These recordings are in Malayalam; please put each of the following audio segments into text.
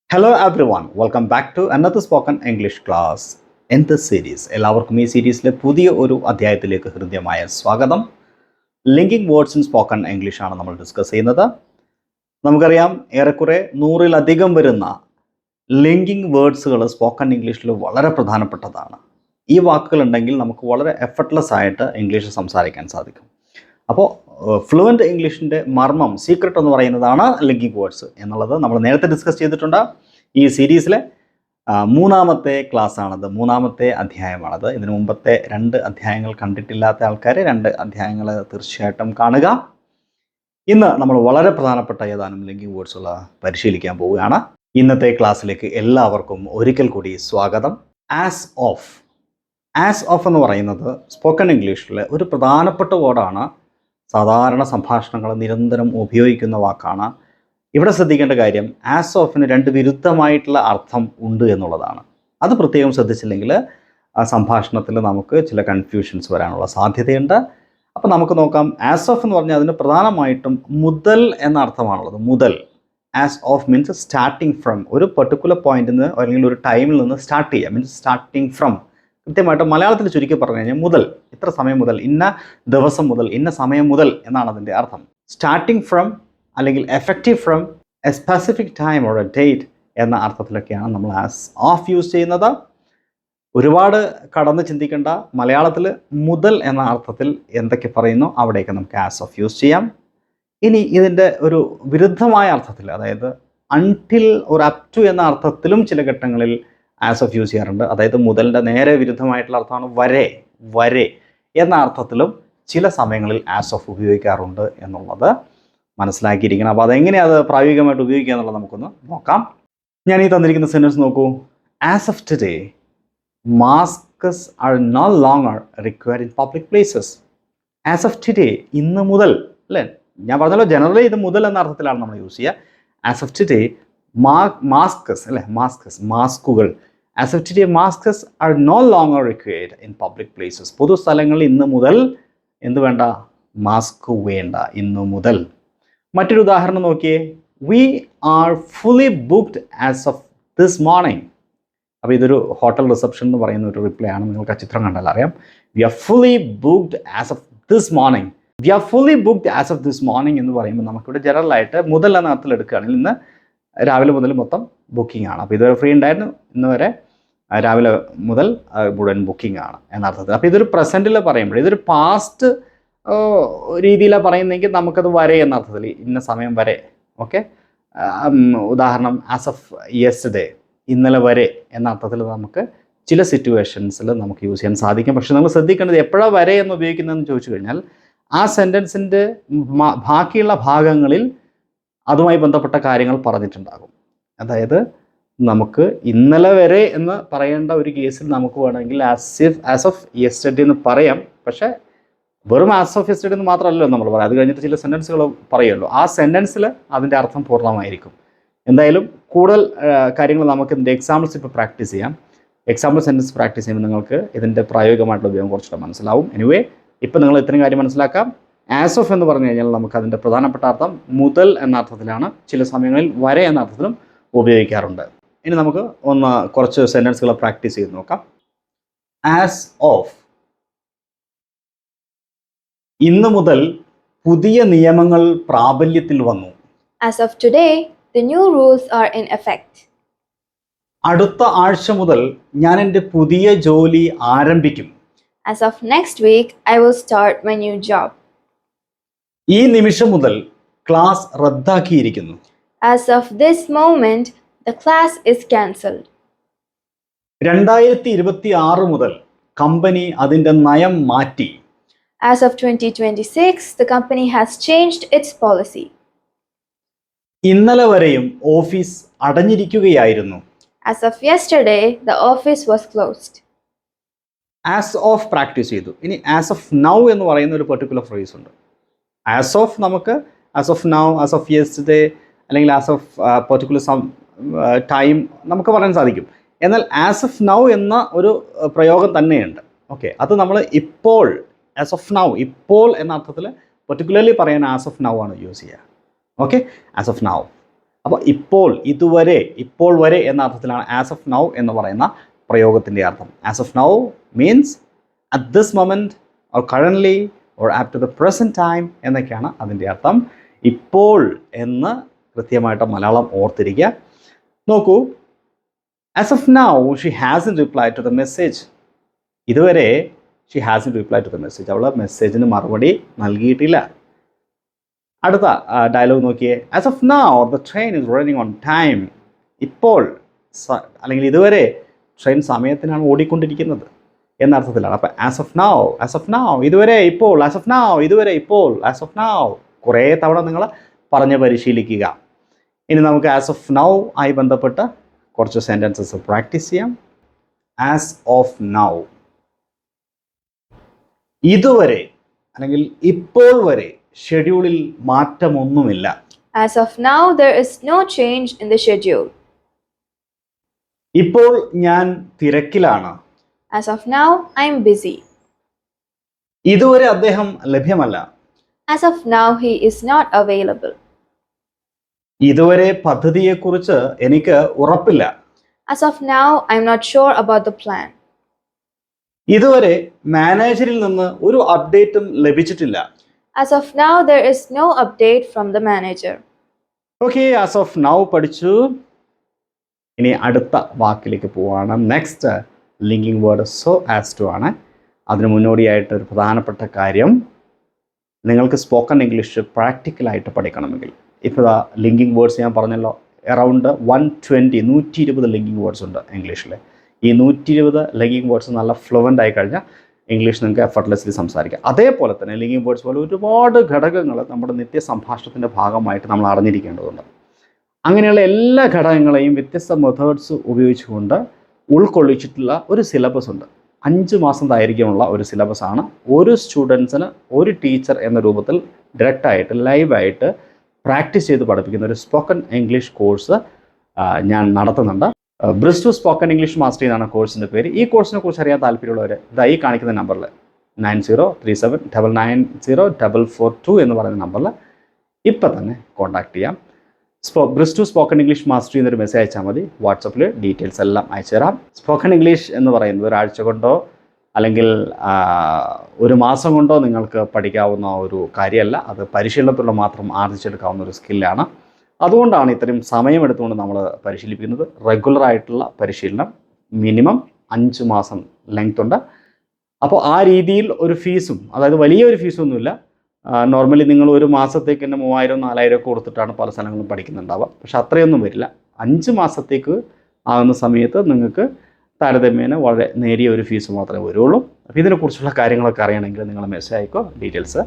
Hello everyone, welcome back to another spoken English class in this series. എല്ലാവർക്കും ഈ സീരീസിലെ പുതിയ ഒരു അധ്യായത്തിലേക്ക് ഹൃദ്യമായ സ്വാഗതം. Linking words in spoken English ആണ് നമ്മൾ ഡിസ്കസ് ചെയ്യുന്നത്. നമുക്കറിയാം ഏറെക്കുറെ 100-ലധികം വരുന്ന ലിങ്കിങ് വേർഡ്സുകൾ സ്പോക്കൺ ഇംഗ്ലീഷിൽ വളരെ പ്രധാനപ്പെട്ടതാണ്. ഈ വാക്കുകൾ ഉണ്ടെങ്കിൽ നമുക്ക് വളരെ എഫർട്ട്ലെസ് ആയിട്ട് ഇംഗ്ലീഷ് സംസാരിക്കാൻ സാധിക്കും. അപ്പോൾ ഫ്ലുവൻറ്റ് ഇംഗ്ലീഷിൻ്റെ മർമ്മം സീക്രട്ട് എന്ന് പറയുന്നതാണ് ലിങ്കിങ് വേർഡ്സ് എന്നുള്ളത് നമ്മൾ നേരത്തെ ഡിസ്കസ് ചെയ്തിട്ടുണ്ട്. ഈ സീരീസിലെ മൂന്നാമത്തെ ക്ലാസ്സാണത്, മൂന്നാമത്തെ അധ്യായമാണത്. ഇതിനു മുമ്പത്തെ 2 അധ്യായങ്ങൾ കണ്ടിട്ടില്ലാത്ത ആൾക്കാർ 2 അധ്യായങ്ങൾ തീർച്ചയായിട്ടും കാണുക. ഇന്ന് നമ്മൾ വളരെ പ്രധാനപ്പെട്ട ഏതാനും ലിങ്കിങ് വേർഡ്സുകൾ പരിശീലിക്കാൻ പോവുകയാണ്. ഇന്നത്തെ ക്ലാസ്സിലേക്ക് എല്ലാവർക്കും ഒരിക്കൽ കൂടി സ്വാഗതം. ആസ് ഓഫ് എന്ന് പറയുന്നത് സ്പോക്കൺ ഇംഗ്ലീഷിലെ ഒരു പ്രധാനപ്പെട്ട വേർഡാണ്. സാധാരണ സംഭാഷണങ്ങൾ നിരന്തരം ഉപയോഗിക്കുന്ന വാക്കാണ്. ഇവിടെ ശ്രദ്ധിക്കേണ്ട കാര്യം ആസ് ഓഫിന് 2 വിരുദ്ധമായിട്ടുള്ള അർത്ഥം ഉണ്ട് എന്നുള്ളതാണ്. അത് പ്രത്യേകം ശ്രദ്ധിച്ചില്ലെങ്കിൽ ആ സംഭാഷണത്തിൽ നമുക്ക് ചില കൺഫ്യൂഷൻസ് വരാനുള്ള സാധ്യതയുണ്ട്. അപ്പോൾ നമുക്ക് നോക്കാം. ആസ് ഓഫ് എന്ന് പറഞ്ഞാൽ അതിന് പ്രധാനമായിട്ടും മുതൽ എന്ന അർത്ഥമാണുള്ളത്. മുതൽ, as of means starting from, ഒരു പെർട്ടിക്കുലർ പോയിന്റിൽ നിന്ന് അല്ലെങ്കിൽ ഒരു ടൈമിൽ നിന്ന് സ്റ്റാർട്ട് ചെയ്യുക, മീൻസ് സ്റ്റാർട്ടിങ് ഫ്രം. കൃത്യമായിട്ട് മലയാളത്തിൽ ചുരുക്കി പറഞ്ഞു കഴിഞ്ഞാൽ മുതൽ, ഇത്ര സമയം മുതൽ, ഇന്ന ദിവസം മുതൽ, ഇന്ന സമയം മുതൽ എന്നാണ് അതിൻ്റെ അർത്ഥം. സ്റ്റാർട്ടിങ് ഫ്രം അല്ലെങ്കിൽ effective from A specific time or A date എന്ന അർത്ഥത്തിലൊക്കെയാണ് നമ്മൾ ആസ് ഓഫ് യൂസ് ചെയ്യുന്നത്. ഒരുപാട് കടന്ന് ചിന്തിക്കേണ്ട. മലയാളത്തിൽ മുതൽ എന്ന അർത്ഥത്തിൽ എന്തൊക്കെ പറയുന്നു അവിടെയൊക്കെ നമുക്ക് ആസ് ഓഫ് യൂസ് ചെയ്യാം. ഇനി ഇതിൻ്റെ ഒരു വിരുദ്ധമായ അർത്ഥത്തിൽ, അതായത് അൺടിൽ ഒരു അപ് ടു എന്ന അർത്ഥത്തിലും ചില ഘട്ടങ്ങളിൽ ആസ് ഓഫ് യൂസ് ചെയ്യാറുണ്ട്. അതായത് മുതലിൻ്റെ നേരെ വിരുദ്ധമായിട്ടുള്ള അർത്ഥമാണ് വരെ എന്ന അർത്ഥത്തിലും ചില സമയങ്ങളിൽ ആസ് ഓഫ് ഉപയോഗിക്കാറുണ്ട് എന്നുള്ളത് മനസ്സിലാക്കിയിരിക്കണം. അപ്പോൾ അതെങ്ങനെയാണ് അത് പ്രായോഗികമായിട്ട് ഉപയോഗിക്കുക എന്നുള്ളത് നമുക്കൊന്ന് നോക്കാം. ഞാൻ ഈ തന്നിരിക്കുന്ന സെൻറ്റൻസ് നോക്കൂ. As of today masks are no longer required in public places. As of today, ഇന്ന് മുതൽ, അല്ലേ? ഞാൻ പറഞ്ഞല്ലോ ജനറലി ഇത് മുതൽ എന്ന അർത്ഥത്തിലാണ് നമ്മൾ യൂസ് ചെയ്യുക. ആസ് ഓഫ് ടുഡേ മാസ്കസ്, അല്ലേ? മാസ്കുകൾ. As of today masks are no longer required in public places. പൊതുസ്ഥലങ്ങളിൽ ഇന്ന് മുതൽ എന്ത് വേണ്ട? മാസ്ക് വേണ്ട, ഇന്ന് മുതൽ. മറ്റൊരു ഉദാഹരണം നോക്കിയേ. We are fully booked as of this morning. അപ്പോൾ ഇതൊരു ഹോട്ടൽ റിസപ്ഷൻ എന്ന് പറയുന്ന ഒരു റിപ്ലൈ ആണ്. നിങ്ങൾക്ക് ആ ചിത്രം കണ്ടാൽ അറിയാം. We are fully booked as of this morning. We are fully booked as of this morning എന്ന് പറയുമ്പോൾ നമുക്കിവിടെ ജനറലായിട്ട് മുതൽ എന്ന അർത്ഥത്തിൽ എടുക്കുകയാണെങ്കിൽ ഇന്ന് രാവിലെ മുതൽ മൊത്തം ബുക്കിംഗ് ആണ്. അപ്പോൾ ഇതുവരെ ഫ്രീ ഉണ്ടായിരുന്നു, ഇന്ന് വരെ രാവിലെ മുതൽ മുഴുവൻ ബുക്കിംഗ് ആണ് എന്നർത്ഥത്തിൽ. അപ്പോൾ ഇതൊരു പ്രസൻറ്റിൽ പറയുമ്പോൾ, ഇതൊരു പാസ്റ്റ് രീതിയിലാണ് പറയുന്നതെങ്കിൽ നമുക്കത് വരെ എന്ന അർത്ഥത്തിൽ, ഇന്ന സമയം വരെ. ഓക്കെ, ഉദാഹരണം ആസ് ഓഫ് യെസ്റ്റർഡേ, ഇന്നലെ വരെ എന്ന അർത്ഥത്തിൽ നമുക്ക് ചില സിറ്റുവേഷൻസിൽ നമുക്ക് യൂസ് ചെയ്യാൻ സാധിക്കും. പക്ഷെ നമ്മൾ ശ്രദ്ധിക്കേണ്ടത് എപ്പോഴാണ് വരെ എന്ന് ഉപയോഗിക്കുന്നതെന്ന് ചോദിച്ചു കഴിഞ്ഞാൽ ആ സെൻറ്റൻസിൻ്റെ ബാക്കിയുള്ള ഭാഗങ്ങളിൽ അതുമായി ബന്ധപ്പെട്ട കാര്യങ്ങൾ പറഞ്ഞിട്ടുണ്ടാകും. അതായത് നമുക്ക് ഇന്നലെ വരെ എന്ന് പറയേണ്ട ഒരു കേസിൽ നമുക്ക് വേണമെങ്കിൽ ആസ് ഓഫ് യെസ്റ്റർഡേ എന്ന് പറയാം. പക്ഷേ വെറും ആസ് ഓഫ് യെസ്റ്റർഡേ എന്ന് മാത്രമല്ലല്ലോ നമ്മൾ പറയാം. അത് കഴിഞ്ഞിട്ട് ചില സെൻറ്റൻസുകൾ പറയുമല്ലോ. ആ സെൻറ്റൻസിൽ അതിൻ്റെ അർത്ഥം പൂർണ്ണമായിരിക്കും. എന്തായാലും കൂടുതൽ കാര്യങ്ങൾ നമുക്ക് ഇതിൻ്റെ എക്സാമ്പിൾസ് ഇപ്പോൾ പ്രാക്ടീസ് ചെയ്യാം. എക്സാമ്പിൾ സെൻറ്റൻസ് പ്രാക്ടീസ് ചെയ്യുമ്പോൾ നിങ്ങൾക്ക് ഇതിൻ്റെ പ്രായോഗികമായിട്ടുള്ള ഉപയോഗം കുറച്ചുകൂടെ മനസ്സിലാവും. എനിവേ, ഇപ്പോൾ നിങ്ങൾ ഇത്രയും കാര്യം മനസ്സിലാക്കാം. ആസ് ഓഫ് എന്ന് പറഞ്ഞു കഴിഞ്ഞാൽ നമുക്ക് അതിൻ്റെ പ്രധാനപ്പെട്ട അർത്ഥം മുതൽ എന്ന അർത്ഥത്തിലാണ്. ചില സമയങ്ങളിൽ വരെ എന്ന അർത്ഥത്തിലും ഉപയോഗിക്കാറുണ്ട്. ഇനി നമുക്ക് കുറച്ച് സെൻറ്റൻസുകൾ പ്രാക്ടീസ് ചെയ്ത് നോക്കാം. ആസ് ഓഫ്, ഇന്ന് മുതൽ പുതിയ നിയമങ്ങൾ പ്രാബല്യത്തിൽ വന്നു. As of today, the new rules are in effect. അടുത്ത ആഴ്ച മുതൽ ഞാൻ എൻ്റെ പുതിയ ജോലി ആരംഭിക്കും. As of next week, I will start my new job. ഈ നിമിഷം മുതൽ class റദ്ദാക്കിയിരിക്കുന്നു. As of this moment, the class is cancelled. 2026 മുതൽ കമ്പനി അതിൻ്റെ നയം മാറ്റി. As of 2026, the company has changed its policy. ഇന്നലെ വരെയും ഓഫീസ് അടഞ്ഞിരിക്കുകയായിരുന്നു. As of yesterday, the office was closed. As of practice ചെയ്തു. ഇനി ആസ് ഓഫ് നൗ എന്ന് പറയുന്ന ഒരു പെർട്ടിക്കുലർ ഫ്രേസ് ഉണ്ട്. ആസ് ഓഫ് നമുക്ക് as of now, as of yesterday അല്ലെങ്കിൽ ആസ് ഓഫ് പെർട്ടിക്കുലർ ടൈം നമുക്ക് പറയാൻ സാധിക്കും. എന്നാൽ ആസ് ഓഫ് നൗ എന്ന ഒരു പ്രയോഗം തന്നെയുണ്ട്. ഓക്കെ, അത് നമ്മൾ ഇപ്പോൾ, ആസ് ഓഫ് നൗ, ഇപ്പോൾ എന്ന അർത്ഥത്തിൽ പെർട്ടിക്കുലർലി പറയാൻ ആസ് ഓഫ് നൗ ആണ് യൂസ് ചെയ്യുക. Okay, as of now. അപ്പോൾ ഇപ്പോൾ, ഇതുവരെ, ഇപ്പോൾ വരെ എന്ന അർത്ഥത്തിലാണ് ആസ് ഓഫ് നൗ എന്ന് പറയുന്ന പ്രയോഗത്തിൻ്റെ അർത്ഥം. As of now means at this moment or currently or up to the present time എന്നൊക്കെയാണ് അതിൻ്റെ അർത്ഥം. ഇപ്പോൾ എന്ന് കൃത്യമായിട്ട് മലയാളം ഓർത്തിരിക്കുക. നോക്കൂ, as of now she hasn't reply to the message. ഇതുവരെ she hasn't reply to the message, അവൾ മെസ്സേജിന് മറുപടി നൽകിയിട്ടില്ല. അടുത്ത ഡയലോഗ് നോക്കിയേ. As of now the train is running on time. ഇപ്പോൾ അല്ലെങ്കിൽ ഇതുവരെ ട്രെയിൻ സമയത്തിനാണ് ഓടിക്കൊണ്ടിരിക്കുന്നത് എന്ന അർത്ഥത്തിലാണ്. അപ്പം ആസ് ഓഫ് നൗ ഇതുവരെ, ഇപ്പോൾ, ആസ് ഓഫ് നൗ ഇതുവരെ, ഇപ്പോൾ, ആസ് ഓഫ് നൗ കുറേ തവണ നിങ്ങൾ പറഞ്ഞ് പരിശീലിക്കുക. ഇനി നമുക്ക് ആസ് ഓഫ് നൗ ആയി ബന്ധപ്പെട്ട് കുറച്ച് സെൻറ്റൻസസ് പ്രാക്ടീസ് ചെയ്യാം. ആസ് ഓഫ് നൗ, ഇതുവരെ അല്ലെങ്കിൽ ഇപ്പോൾ വരെ ഷെഡ്യൂളിൽ മാറ്റമൊന്നുമില്ല. As of now, there is no change in the schedule. ഇപ്പോൾ ഞാൻ തിരക്കിലാണ്. As of now, I am busy. ഇതുവരെ അദ്ദേഹം ലഭ്യമല്ല. As of now, he is not available. ഇതുവരെ പദ്ധതിയെക്കുറിച്ച് എനിക്ക് ഉറപ്പില്ല. As of now, I am not sure about the plan. ഇതുവരെ മാനേജറിൽ നിന്ന് ഒരു അപ്ഡേറ്റും ലഭിച്ചിട്ടില്ല. As of now, there is no update from the manager. Okay, as of now പഠിച്ചു. ഇനി അടുത്ത വാക്കിലേക്ക് പോവാണ്. Next linking word so as to ആണ്. അതിന് മുന്നോടിയായിട്ട് ഒരു പ്രധാനപ്പെട്ട കാര്യം, നിങ്ങൾക്ക് സ്പോക്കൺ ഇംഗ്ലീഷ് പ്രാക്ടിക്കലായിട്ട് പഠിക്കണമെങ്കിൽ, ഇപ്പോൾ ലിങ്കിങ് വേർഡ്സ് ഞാൻ പറഞ്ഞല്ലോ, അറൗണ്ട് 120 ലിങ്കിങ് വേർഡ്സ് ഉണ്ട് ഇംഗ്ലീഷിൽ. ഈ 120 ലിങ്കിങ് വേർഡ്സ് നല്ല ഫ്ലുവൻ്റ് ആയി കഴിഞ്ഞാൽ ഇംഗ്ലീഷ് നിങ്ങൾക്ക് എഫർട്ട്ലെസ്ലി സംസാരിക്കാം. അതേപോലെ തന്നെ ലിങ്കിങ് വേർഡ്സ് പോലെ ഒരുപാട് ഘടകങ്ങൾ നമ്മുടെ നിത്യ സംഭാഷണത്തിൻ്റെ ഭാഗമായിട്ട് നമ്മൾ അറിഞ്ഞിരിക്കേണ്ടതുണ്ട്. അങ്ങനെയുള്ള എല്ലാ ഘടകങ്ങളെയും വ്യത്യസ്ത മെത്തേഡ്സ് ഉപയോഗിച്ചുകൊണ്ട് ഉൾക്കൊള്ളിച്ചിട്ടുള്ള ഒരു സിലബസ് ഉണ്ട്. 5 മാസം ദൈർഘ്യമുള്ള ഒരു സിലബസാണ്. ഒരു സ്റ്റുഡൻസിന് ഒരു ടീച്ചർ എന്ന രൂപത്തിൽ ഡയറക്റ്റായിട്ട് ലൈവായിട്ട് പ്രാക്ടീസ് ചെയ്ത് പഠിപ്പിക്കുന്ന ഒരു സ്പോക്കൺ ഇംഗ്ലീഷ് കോഴ്സ് ഞാൻ നടത്തുന്നുണ്ട്. ബ്രിസ് ടു സ്പോക്കൺ ഇംഗ്ലീഷ് മാസ്റ്ററി എന്നാണ് കോഴ്സിൻ്റെ പേര്. ഈ കോഴ്സിനെ കുറിച്ച് അറിയാൻ താല്പര്യമുള്ളവർ ഈ കാണിക്കുന്ന നമ്പറിൽ 9037990442 എന്ന് പറയുന്ന നമ്പറിൽ ഇപ്പം തന്നെ കോൺടാക്ട് ചെയ്യാം. ബ്രിസ് ടു സ്പോക്കൺ ഇംഗ്ലീഷ് മാസ്റ്ററി എന്നൊരു മെസ്സേജ് അയച്ചാൽ മതി. വാട്സപ്പിൽ ഡീറ്റെയിൽസ് എല്ലാം അയച്ചു തരാം. സ്പോക്കൺ ഇംഗ്ലീഷ് എന്ന് പറയുന്നത് ഒരാഴ്ച കൊണ്ടോ അല്ലെങ്കിൽ ഒരു മാസം കൊണ്ടോ നിങ്ങൾക്ക് പഠിക്കാവുന്ന ഒരു കാര്യമല്ല. അത് പരിശീലനത്തിലൂടെ മാത്രം ആർജിച്ചെടുക്കാവുന്ന ഒരു സ്കില്ലാണ്. അതുകൊണ്ടാണ് ഇത്രയും സമയമെടുത്തുകൊണ്ട് നമ്മൾ പരിശീലിപ്പിക്കുന്നത്. റെഗുലറായിട്ടുള്ള പരിശീലനം, മിനിമം 5 മാസം ലെങ്ത് ഉണ്ട്. അപ്പോൾ ആ രീതിയിൽ ഒരു ഫീസും, അതായത് വലിയൊരു ഫീസൊന്നുമില്ല. നോർമലി നിങ്ങൾ ഒരു മാസത്തേക്ക് തന്നെ 3000-4000 കൊടുത്തിട്ടാണ് പല സ്ഥലങ്ങളും പഠിക്കുന്നുണ്ടാവുക. പക്ഷെ അത്രയൊന്നും വരില്ല. 5 മാസത്തേക്ക് ആകുന്ന സമയത്ത് നിങ്ങൾക്ക് താരതമ്യേന വളരെ നേരിയ ഒരു ഫീസ് മാത്രമേ വരുള്ളൂ. അപ്പോൾ ഇതിനെക്കുറിച്ചുള്ള കാര്യങ്ങളൊക്കെ അറിയണമെങ്കിൽ നിങ്ങൾ മെസ്സേജ് അയക്കോ, ഡീറ്റെയിൽസ്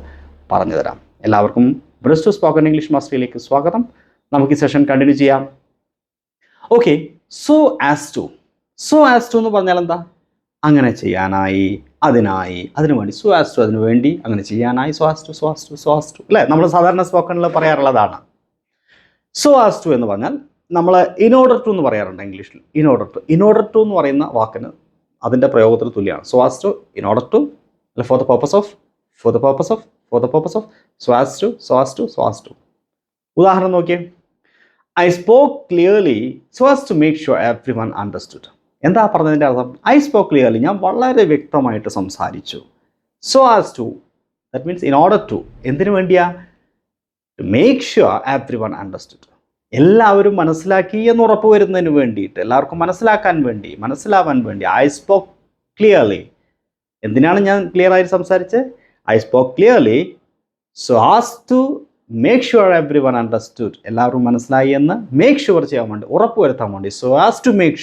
പറഞ്ഞു തരാം. എല്ലാവർക്കും ബ്രിസ് ടു സ്പോക്കൺ ഇംഗ്ലീഷ് മാസ്റ്ററിയിലേക്ക് സ്വാഗതം. നമുക്ക് ഈ സെഷൻ കണ്ടിന്യൂ ചെയ്യാം. ഓക്കെ, സോ ആസ് ടു എന്ന് പറഞ്ഞാൽ എന്താ? അങ്ങനെ ചെയ്യാനായി, അതിനായി, അതിനു വേണ്ടി. സോ ആസ് ടു അതിനു വേണ്ടി, അങ്ങനെ ചെയ്യാനായി. സോ ആസ് ടു അല്ലേ, നമ്മൾ സാധാരണ സ്പോക്കണിൽ പറയാറുള്ളതാണ്. സോ ആസ് ടു എന്ന് പറഞ്ഞാൽ നമ്മൾ ഇൻ ഓർഡർ ടു എന്ന് പറയാറുണ്ട് ഇംഗ്ലീഷിൽ. ഇൻ ഓർഡർ ടു എന്ന് പറയുന്ന വാക്കിന് അതിൻ്റെ പ്രയോഗത്തിന് തുല്യമാണ്. So as to, in order to, അല്ല for the purpose of, so as to. ഉദാഹരണം നോക്കിയേ. I spoke clearly so as to make sure everyone understood. എന്താ പറഞ്ഞതിൻ്റെ അർത്ഥം? ഐ സ്പോക്ക് ക്ലിയർലി, ഞാൻ വളരെ വ്യക്തമായിട്ട് സംസാരിച്ചു. So as to, that means in order to. എന്തിനു വേണ്ടിയാ? To make sure everyone understood. എല്ലാവരും മനസ്സിലാക്കി എന്ന് ഉറപ്പ് വരുന്നതിന് വേണ്ടിയിട്ട്, എല്ലാവർക്കും മനസ്സിലാവാൻ വേണ്ടി ഐ സ്പോക്ക് ക്ലിയർലി. എന്തിനാണ് ഞാൻ ക്ലിയർ ആയിട്ട് സംസാരിച്ചത്? I spoke clearly so as to make sure everyone understood. എല്ലാവരും മനസ്സിലായി എന്ന് മേക്ക് ഷുവർ ചെയ്യാൻ വേണ്ടി, ഉറപ്പ് വരുത്താൻ വേണ്ടി. So as to make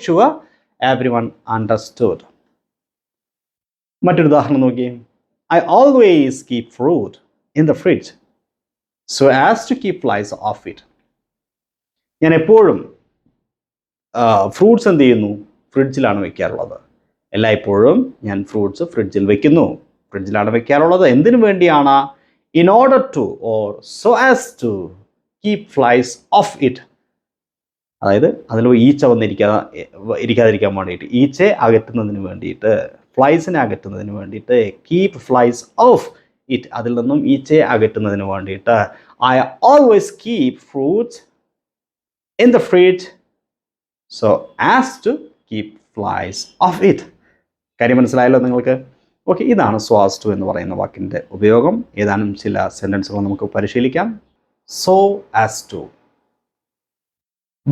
sure everyone understood. മറ്റൊരു ഉദാഹരണം നോക്കിയേ. I always keep fruit in the fridge so as to keep flies off it. ഞാൻ എപ്പോഴും ഫ്രൂട്ട്സ് എന്ത് ചെയ്യുന്നു? ഫ്രിഡ്ജിലാണ് വെക്കാറുള്ളത്. എല്ലായ്പ്പോഴും ഞാൻ ഫ്രൂട്ട്സ് ഫ്രിഡ്ജിലാണ് വെക്കാറുള്ളത്. എന്തിനു വേണ്ടിയാണ്? In order to or so as to keep flies off it. അതായത് അതിൽ ഈച്ച ഇരിക്കാതിരിക്കാൻ വേണ്ടിയിട്ട്, ഈച്ചയെ അകറ്റുന്നതിന് വേണ്ടിയിട്ട്, ഫ്ലൈസിനെ അകറ്റുന്നതിന് വേണ്ടിയിട്ട്. കീപ് ഫ്ലൈസ് ഓഫ് ഇറ്റ്, അതിൽ നിന്നും ഈച്ചയെ അകറ്റുന്നതിന് വേണ്ടിയിട്ട്. I always keep fruits in the fridge so as to keep flies off it. കാര്യം മനസ്സിലായല്ലോ നിങ്ങൾക്ക്? ഓക്കെ, ഇതാണ് so as to എന്ന് പറയുന്ന വാക്കിൻ്റെ ഉപയോഗം. ഏതാനും ചില സെൻറ്റൻസുകൾ നമുക്ക് പരിശീലിക്കാം. so as to.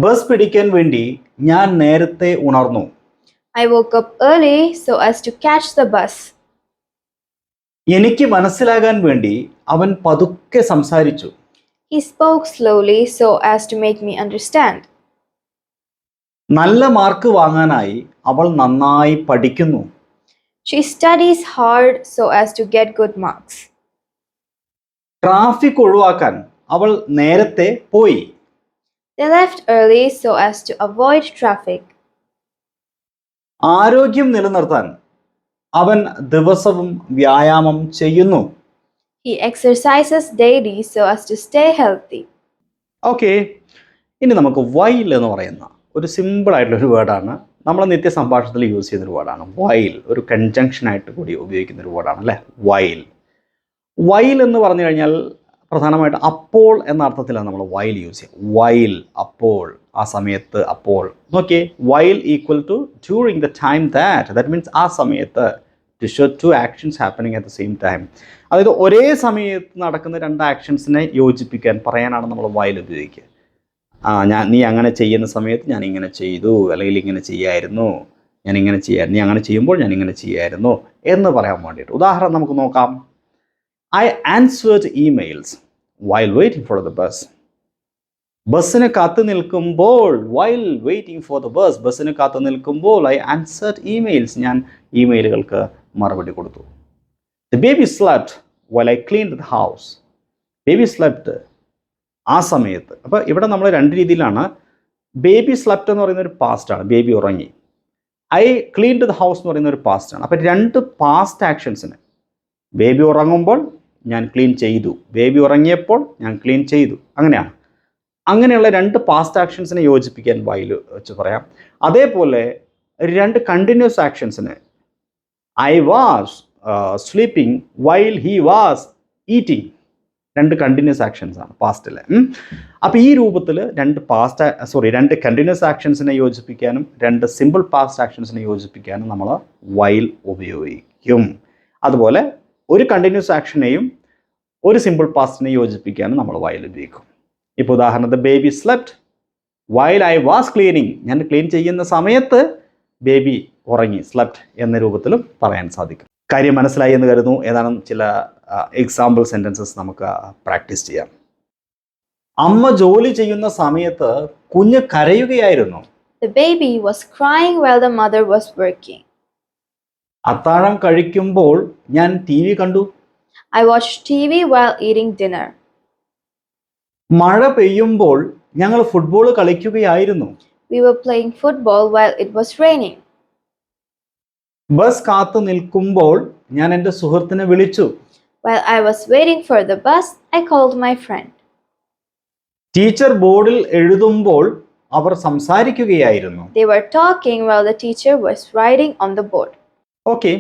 ബസ് പിടിക്കാൻ വേണ്ടി ഞാൻ നേരത്തെ ഉണർന്നു. I woke up early so as to catch the bus. എനിക്ക് മനസ്സിലാകാൻ വേണ്ടി അവൻ പതുക്കെ സംസാരിച്ചു. He spoke slowly so as to make me understand. നല്ല മാർക്ക് വാങ്ങാനായി അവൾ നന്നായി പഠിക്കുന്നു. She studies hard so as to get good marks. Traffic ഒഴിവാക്കാൻ അവൾ നേരത്തെ പോയി. They left early so as to avoid traffic. ആരോഗ്യം നിലനിർത്താൻ അവൻ ദിവസവും വ്യായാമം ചെയ്യുന്നു. He exercises daily so as to stay healthy. Okay, ഇനി നമുക്ക് വൈൽ എന്ന് പറയുന്ന ഒരു സിമ്പിൾ ആയിട്ടുള്ള ഒരു വേർഡാണ്. നമ്മൾ നിത്യ സംഭാഷണത്തിൽ യൂസ് ചെയ്യുന്നൊരു വേർഡാണ് വൈൽ. ഒരു കൺജങ്ഷനായിട്ട് കൂടി ഉപയോഗിക്കുന്നൊരു വേർഡാണ് അല്ലേ വൈൽ. വൈൽ എന്ന് പറഞ്ഞു കഴിഞ്ഞാൽ പ്രധാനമായിട്ട് അപ്പോൾ എന്ന അർത്ഥത്തിലാണ് നമ്മൾ വൈൽ യൂസ് ചെയ്യുക. വൈൽ, അപ്പോൾ, ആ സമയത്ത്, അപ്പോൾ. നോക്കിയേ, while equal to during the time that means ആ സമയത്ത്. To show two actions happening at the same time. അതായത് ഒരേ സമയത്ത് നടക്കുന്ന രണ്ട് ആക്ഷൻസിനെ യോജിപ്പിക്കാൻ പറയാനാണ് നമ്മൾ വൈൽ ഉപയോഗിക്കുക. നീ അങ്ങനെ ചെയ്യുന്ന സമയത്ത് ഞാൻ ഇങ്ങനെ ചെയ്തു, അല്ലെങ്കിൽ ഇങ്ങനെ ചെയ്യായിരുന്നു, ഞാൻ ഇങ്ങനെ ചെയ്യായിരുന്നു, നീ അങ്ങനെ ചെയ്യുമ്പോൾ ഞാൻ ഇങ്ങനെ ചെയ്യായിരുന്നു എന്ന് പറയാൻ വേണ്ടിയിട്ട്. ഉദാഹരണം നമുക്ക് നോക്കാം. I answered emails while waiting for the bus. ബസ്സിന് കാത്തു നിൽക്കുമ്പോൾ while waiting for the bus, ബസ്സിന് കാത്തു നിൽക്കുമ്പോൾ I answered emails, ഞാൻ ഇമെയിലുകൾക്ക് മറുപടി കൊടുത്തു. The baby slept while I cleaned the house. Baby slept ആ സമയത്ത്. അപ്പോൾ ഇവിടെ നമ്മൾ രണ്ട് രീതിയിലാണ്. ബേബി സ്ലെപ്റ്റ് എന്ന് പറയുന്ന ഒരു പാസ്റ്റാണ്, ബേബി ഉറങ്ങി. ഐ ക്ലീൻഡ് ദ ഹൗസ് എന്ന് പറയുന്ന ഒരു പാസ്റ്റാണ്. അപ്പോൾ രണ്ട് പാസ്റ്റ് ആക്ഷൻസിന്, ബേബി ഉറങ്ങുമ്പോൾ ഞാൻ ക്ലീൻ ചെയ്തു, ബേബി ഉറങ്ങിയപ്പോൾ ഞാൻ ക്ലീൻ ചെയ്തു, അങ്ങനെയാണ്. അങ്ങനെയുള്ള രണ്ട് പാസ്റ്റ് ആക്ഷൻസിനെ യോജിപ്പിക്കാൻ വൈൽ വെച്ച് പറയാം. അതേപോലെ രണ്ട് കണ്ടിന്യൂസ് ആക്ഷൻസിന് I was sleeping while he was eating, രണ്ട് കണ്ടിന്യൂസ് ആക്ഷൻസ് ആണ് പാസ്റ്റിൽ. അപ്പോൾ ഈ രൂപത്തിൽ രണ്ട് കണ്ടിന്യൂസ് ആക്ഷൻസിനെ യോജിപ്പിക്കാനും രണ്ട് സിമ്പിൾ പാസ്റ്റ് ആക്ഷൻസിനെ യോജിപ്പിക്കാനും നമ്മൾ വൈൽ ഉപയോഗിക്കും. അതുപോലെ ഒരു കണ്ടിന്യൂസ് ആക്ഷനെയും ഒരു സിമ്പിൾ പാസ്റ്റിനെ യോജിപ്പിക്കാനും നമ്മൾ വൈൽ ഉപയോഗിക്കും. ഇപ്പോൾ ഉദാഹരണത്തിന് baby slept while I was cleaning, ഞാൻ ക്ലീൻ ചെയ്യുന്ന സമയത്ത് ബേബി ഉറങ്ങി, സ്ലെപ്റ്റ് എന്ന രൂപത്തിലും പറയാൻ സാധിക്കും. കാര്യം മനസ്സിലായി എന്ന് കരുതുന്നു. ഏതാനും ചില എക്സാമ്പിൾ സെൻറ്റൻസസ് നമുക്ക് പ്രാക്ടീസ് ചെയ്യാം. അമ്മ ജോലി ചെയ്യുന്ന സമയത്ത് കുഞ്ഞ് കരയുകയായിരുന്നു. The baby was crying while the mother was working. അത്താഴം കഴിക്കുമ്പോൾ ഞാൻ ടി വി കണ്ടു. I watched TV while eating dinner. മഴ പെയ്യുമ്പോൾ ഞങ്ങൾ ഫുട്ബോൾ കളിക്കുകയായിരുന്നു. We were playing football while it was raining. Bus കാത്തു നിൽക്കുമ്പോൾ ഞാൻ എൻ്റെ സുഹൃത്തിനെ വിളിച്ചു. While I was waiting for the bus, I called my friend. Teacher ബോർഡിൽ എഴുതുമ്പോൾ അവർ സംസാരിക്കുകയായിരുന്നു. They were talking while the teacher was writing on the board. Okay,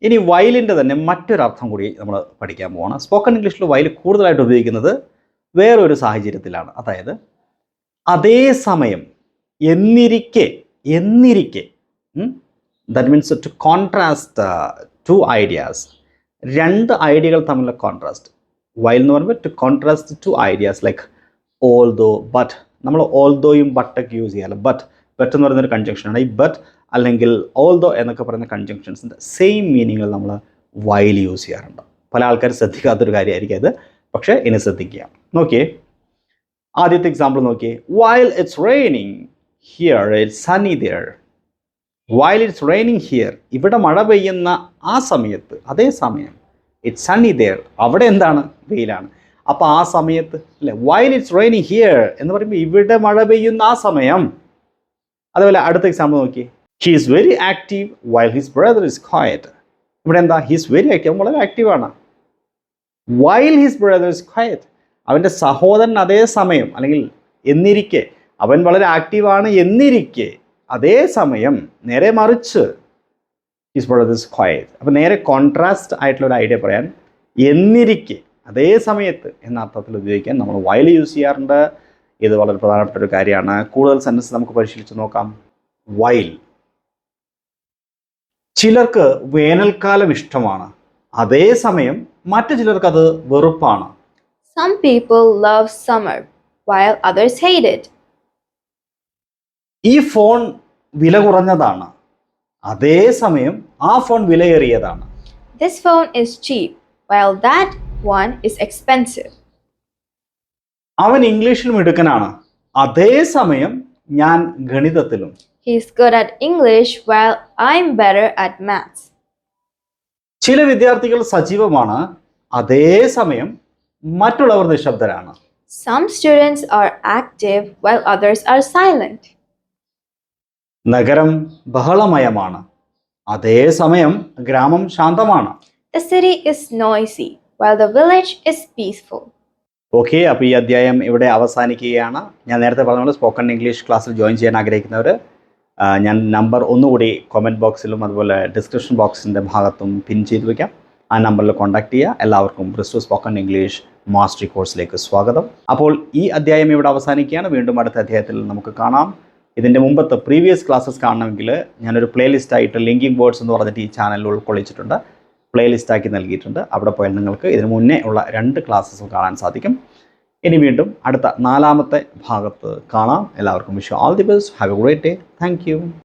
ഇനി വൈലിൻ്റെ തന്നെ മറ്റൊരർത്ഥം കൂടി നമ്മൾ പഠിക്കാൻ പോവാണ്. സ്പോക്കൺ ഇംഗ്ലീഷിൽ വൈൽ കൂടുതലായിട്ട് ഉപയോഗിക്കുന്നത് വേറൊരു സാഹചര്യത്തിലാണ്. അതായത് അതേസമയം, എന്നിരിക്കെ. That means to contrast two ideas, രണ്ട് ഐഡിയകൾ തമ്മിലുള്ള കോൺട്രാസ്റ്റ്. വൈൽ എന്ന് പറയുമ്പോൾ to contrast two ideas like although, but. നമ്മൾ ഓൾദോയും ബട്ടൊക്കെ യൂസ് ചെയ്യാമല്ലോ. ബട്ട് എന്ന് പറയുന്നൊരു കൺജങ്ഷനാണ്. ഈ ബട്ട് അല്ലെങ്കിൽ ഓൾദോ എന്നൊക്കെ പറയുന്ന കൺജങ്ഷൻസിൻ്റെ സെയിം മീനിങ്ങിൽ നമ്മൾ വൈൽ യൂസ് ചെയ്യാറുണ്ട്. പല ആൾക്കാർ ശ്രദ്ധിക്കാത്തൊരു കാര്യമായിരിക്കും അത്, പക്ഷേ ഇനി ശ്രദ്ധിക്കുക. നോക്കിയേ, ആദ്യത്തെ എക്സാമ്പിൾ നോക്കിയേ. While it's raining here it's Sunny there. While it's raining here, ഇവിടെ മഴ പെയ്യുന്ന ആ സമയത്ത്, അതേ സമയം, ഇറ്റ്സ് സണ്ണി ദേർ, അവിടെ എന്താണ്, വെയിലാണ്. അപ്പോൾ ആ സമയത്ത് അല്ലേ, വൈൽ ഇറ്റ്സ് റെയിനിങ് ഹിയർ എന്ന് പറയുമ്പോൾ ഇവിടെ മഴ പെയ്യുന്ന ആ സമയം. അതുപോലെ അടുത്ത എക്സാമ്പിൾ നോക്കി. He is very active while his brother is quiet. ഇവിടെ എന്താ, ഹീസ് വെരി ആക്റ്റീവ്, വളരെ ആക്റ്റീവാണ്. While his brother is quiet, അവൻ്റെ സഹോദരൻ അതേ സമയം അല്ലെങ്കിൽ എന്നിരിക്കെ, അവൻ വളരെ ആക്റ്റീവാണ് എന്നിരിക്കെ, അതേ സമയം നേരെ മറിച്ച് ഹിസ് ബ്രദർ ഇസ് ക്വയറ്റ്. അപ്പോൾ നേരെ കോൺട്രാസ്റ്റ് ആയിട്ടുള്ള ഒരു ഐഡിയ പറയാൻ എന്നിരിക്കെ, അതേ സമയത്ത് എന്ന അർത്ഥത്തിൽ ഉപയോഗിക്കാൻ നമ്മൾ വൈൽ യൂസ് ചെയ്യാറുണ്ട്. ഇത് വളരെ പ്രധാനപ്പെട്ട ഒരു കാര്യമാണ്. കൂടുതൽ സെൻറ്റൻസ് നമുക്ക് പരിശീലിച്ച് നോക്കാം. വൈൽ. ചിലർക്ക് വേനൽക്കാലം ഇഷ്ടമാണ്, അതേസമയം മറ്റു ചിലർക്ക് അത് വെറുപ്പാണ്. Some people love summer, while others hate it. ഈ ഫോൺ വില കുറഞ്ഞതാണ്, അതേസമയം ആ phone വിലയേറിയതാണ്. This phone is cheap, while that one is expensive. അവൻ ഇംഗ്ലീഷിൽ മിടുക്കനാണ്, അതേസമയം ഞാൻ ഗണിതത്തിലും. He is good at English, while I'm better at maths. ചില വിദ്യാർത്ഥികൾ സജീവമാണ്, അതേസമയം മറ്റുള്ളവർ നിശബ്ദരാണ്. Some students are active, while others are silent. നഗരം ബഹളമയമാണ്, അതേസമയം ഗ്രാമം ശാന്തമാണ്. The city is noisy, while the village is peaceful. Okay, അപ്പോൾ ഈ അധ്യായം ഇവിടെ അവസാനിക്കുകയാണ്. ഞാൻ നേരത്തെ പറഞ്ഞ പോലെ സ്പോക്കൺ ഇംഗ്ലീഷ് ക്ലാസ്സിൽ ജോയിൻ ചെയ്യാൻ ആഗ്രഹിക്കുന്നവർ ഞാൻ നമ്പർ ഒന്നുകൂടി കമൻറ്റ് ബോക്സിലും അതുപോലെ ഡിസ്ക്രിപ്ഷൻ ബോക്സിൻ്റെ ഭാഗത്തും പിൻ ചെയ്ത് വയ്ക്കാം. ആ നമ്പറിൽ കോൺടാക്ട് ചെയ്യുക. എല്ലാവർക്കും ബ്രിസ്റ്റോ സ്പോക്കൺ ഇംഗ്ലീഷ് മാസ്റ്ററി കോഴ്സിലേക്ക് സ്വാഗതം. അപ്പോൾ ഈ അധ്യായം ഇവിടെ അവസാനിക്കുകയാണ്. വീണ്ടും അടുത്ത അധ്യായത്തിൽ നമുക്ക് കാണാം. ഇതിൻ്റെ മുമ്പത്തെ പ്രീവിയസ് ക്ലാസ്സസ് കാണണമെങ്കിൽ ഞാനൊരു പ്ലേലിസ്റ്റായിട്ട് ലിങ്കിങ് വേർഡ്സ് എന്ന് പറഞ്ഞിട്ട് ഈ ചാനലിൽ ഉൾക്കൊള്ളിച്ചിട്ടുണ്ട്. പ്ലേലിസ്റ്റാക്കി നൽകിയിട്ടുണ്ട്. അവിടെ പോയാൽ നിങ്ങൾക്ക് ഇതിന് മുന്നേ ഉള്ള 2 ക്ലാസ്സസും കാണാൻ സാധിക്കും. ഇനി വീണ്ടും അടുത്ത 4ാമത്തെ ഭാഗത്ത് കാണാം. എല്ലാവർക്കും wish all the best. Have A great day. Thank you.